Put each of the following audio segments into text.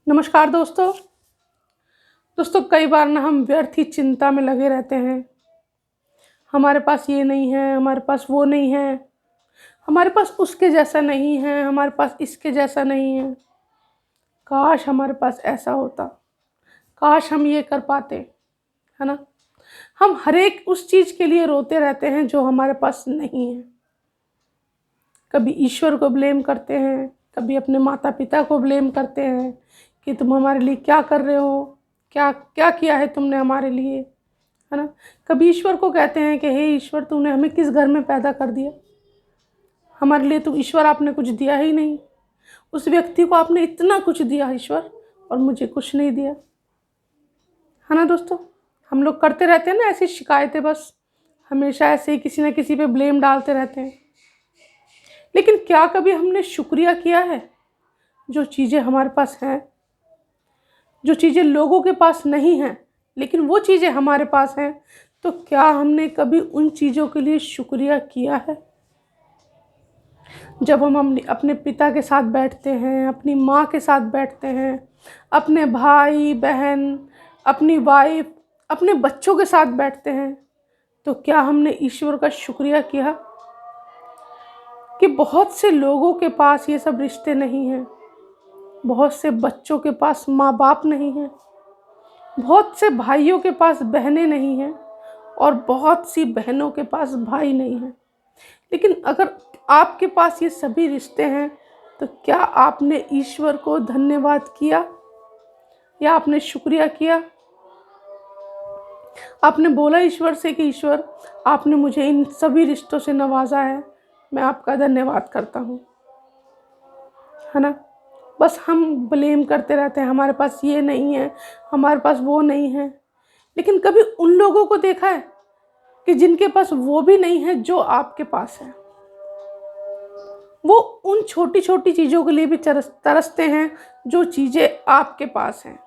नमस्कार दोस्तों। कई बार ना हम व्यर्थ ही चिंता में लगे रहते हैं। हमारे पास ये नहीं है, हमारे पास वो नहीं है, हमारे पास उसके जैसा नहीं है, हमारे पास इसके जैसा नहीं है। काश हमारे पास ऐसा होता, काश हम ये कर पाते, है ना। हम हर एक उस चीज़ के लिए रोते रहते हैं जो हमारे पास नहीं है। कभी ईश्वर को ब्लेम करते हैं, कभी अपने माता पिता को ब्लेम करते हैं कि तुम हमारे लिए क्या कर रहे हो, क्या क्या किया है तुमने हमारे लिए, है ना। कभी ईश्वर को कहते हैं कि हे ईश्वर, तूने हमें किस घर में पैदा कर दिया, हमारे लिए तो ईश्वर आपने कुछ दिया ही नहीं। उस व्यक्ति को आपने इतना कुछ दिया ईश्वर, और मुझे कुछ नहीं दिया, है ना। दोस्तों, हम लोग करते रहते हैं ना ऐसी शिकायतें, बस हमेशा ऐसे ही किसी न किसी पे ब्लेम डालते रहते हैं। लेकिन क्या कभी हमने शुक्रिया किया है जो चीज़ें हमारे पास हैं, जो चीज़ें लोगों के पास नहीं हैं लेकिन वो चीज़ें हमारे पास हैं? तो क्या हमने कभी उन चीज़ों के लिए शुक्रिया किया है? जब हम अपने पिता के साथ बैठते हैं, अपनी माँ के साथ बैठते हैं, अपने भाई बहन, अपनी वाइफ, अपने बच्चों के साथ बैठते हैं, तो क्या हमने ईश्वर का शुक्रिया किया कि बहुत से लोगों के पास ये सब रिश्ते नहीं हैं, बहुत से बच्चों के पास माँ बाप नहीं हैं, बहुत से भाइयों के पास बहनें नहीं हैं, और बहुत सी बहनों के पास भाई नहीं हैं। लेकिन अगर आपके पास ये सभी रिश्ते हैं, तो क्या आपने ईश्वर को धन्यवाद किया या आपने शुक्रिया किया? आपने बोला ईश्वर से कि ईश्वर, आपने मुझे इन सभी रिश्तों से नवाजा है, मैं आपका धन्यवाद करता हूँ, है ना। बस हम ब्लेम करते रहते हैं, हमारे पास ये नहीं है, हमारे पास वो नहीं है। लेकिन कभी उन लोगों को देखा है कि जिनके पास वो भी नहीं है जो आपके पास है? वो उन छोटी छोटी चीज़ों के लिए भी तरसते हैं जो चीज़ें आपके पास हैं।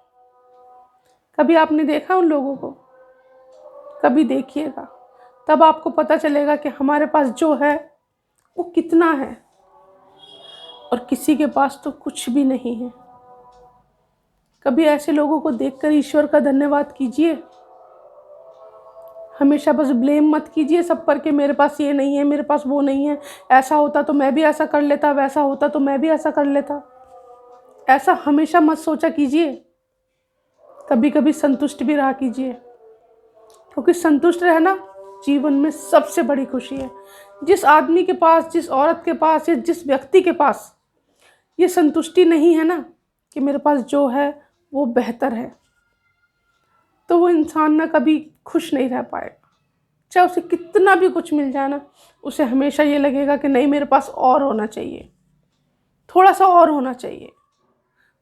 कभी आपने देखा उन लोगों को? कभी देखिएगा, तब आपको पता चलेगा कि हमारे पास जो है वो कितना है, और किसी के पास तो कुछ भी नहीं है। कभी ऐसे लोगों को देखकर ईश्वर का धन्यवाद कीजिए। हमेशा बस ब्लेम मत कीजिए सब पर कि मेरे पास ये नहीं है, मेरे पास वो नहीं है, ऐसा होता तो मैं भी ऐसा कर लेता, वैसा होता तो मैं भी ऐसा कर लेता। ऐसा हमेशा मत सोचा कीजिए। कभी कभी संतुष्ट भी रहा कीजिए, क्योंकि संतुष्ट रहना जीवन में सबसे बड़ी खुशी है। जिस आदमी के पास, जिस औरत के पास या जिस व्यक्ति के पास ये संतुष्टि नहीं है ना कि मेरे पास जो है वो बेहतर है, तो वो इंसान ना कभी खुश नहीं रह पाएगा। चाहे उसे कितना भी कुछ मिल जाए ना, उसे हमेशा ये लगेगा कि नहीं, मेरे पास और होना चाहिए, थोड़ा सा और होना चाहिए।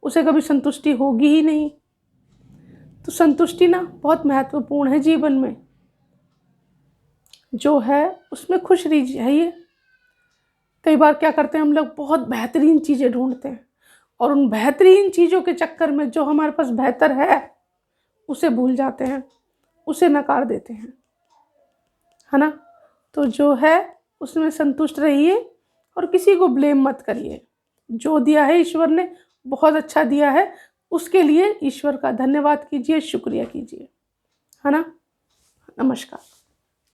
उसे कभी संतुष्टि होगी ही नहीं। तो संतुष्टि ना बहुत महत्वपूर्ण है जीवन में। जो है उसमें खुश रहिए। कई बार क्या करते हैं हम लोग, बहुत बेहतरीन चीज़ें ढूंढते हैं, और उन बेहतरीन चीज़ों के चक्कर में जो हमारे पास बेहतर है उसे भूल जाते हैं, उसे नकार देते हैं, है ना। तो जो है उसमें संतुष्ट रहिए, और किसी को ब्लेम मत करिए। जो दिया है ईश्वर ने, बहुत अच्छा दिया है, उसके लिए ईश्वर का धन्यवाद कीजिए, शुक्रिया कीजिए, है ना। नमस्कार।